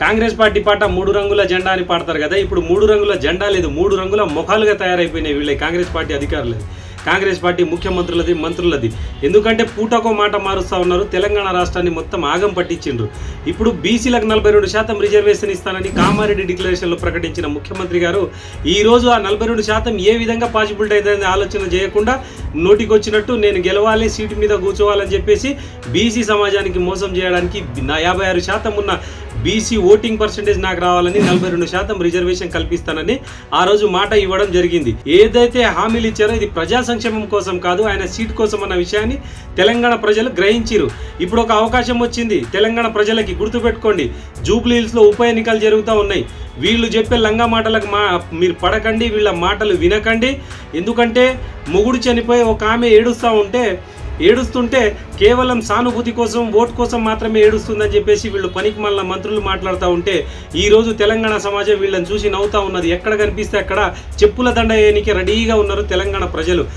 Congress party పాట 3 రంగుల జెండా అని పాడతారు కదా. ఇప్పుడు 3 రంగుల జెండా లేదు, 3 రంగుల ముఖాలుగా తయారైపోయినాయి వీళ్ళ కాంగ్రెస్ పార్టీ అధికారులు, కాంగ్రెస్ పార్టీ ముఖ్యమంత్రులది, మంత్రులది. ఎందుకంటే పూటకో మాట మారుస్తూ ఉన్నారు. తెలంగాణ రాష్ట్రాన్ని మొత్తం ఆగం పట్టించిండ్రు. ఇప్పుడు బీసీలకు 42% రిజర్వేషన్ ఇస్తానని కామారెడ్డి డిక్లరేషన్లో ప్రకటించిన ముఖ్యమంత్రి గారు ఈరోజు ఆ 42% ఏ విధంగా పాసిబిలిటీ అవుతుందని ఆలోచన చేయకుండా నోటికొచ్చినట్టు నేను గెలవాలి, సీటు మీద కూర్చోవాలని చెప్పేసి బీసీ సమాజానికి మోసం చేయడానికి 56% ఉన్న బీసీ ఓటింగ్ పర్సెంటేజ్ నాకు రావాలని 42% రిజర్వేషన్ కల్పిస్తానని ఆ రోజు మాట ఇవ్వడం జరిగింది. ఏదైతే హామీలు ఇచ్చారో ఇది ప్రజా సంక్షేమం కోసం కాదు, ఆయన సీట్ కోసం అన్న విషయాన్ని తెలంగాణ ప్రజలు గ్రహించారు. ఇప్పుడు ఒక అవకాశం వచ్చింది తెలంగాణ ప్రజలకి. గుర్తుపెట్టుకోండి, జూబ్లీ హిల్స్లో ఉప ఎన్నికలు జరుగుతూ ఉన్నాయి. వీళ్ళు చెప్పే లంగా మాటలకు మీరు పడకండి, వీళ్ళ మాటలు వినకండి. ఎందుకంటే మొగుడు చనిపోయి ఒక ఆమె ఏడుస్తుంటే కేవలం సానుభూతి కోసం, ఓటు కోసం మాత్రమే ఏడుస్తుందని చెప్పేసి వీళ్ళు పనికి మళ్ళీ మంత్రులు మాట్లాడుతూ ఉంటే ఈరోజు తెలంగాణ సమాజం వీళ్ళని చూసి నవ్వుతూ ఉన్నది. ఎక్కడ కనిపిస్తే అక్కడ చెప్పుల దండ వేయడానికి రెడీగా ఉన్నారు తెలంగాణ ప్రజలు.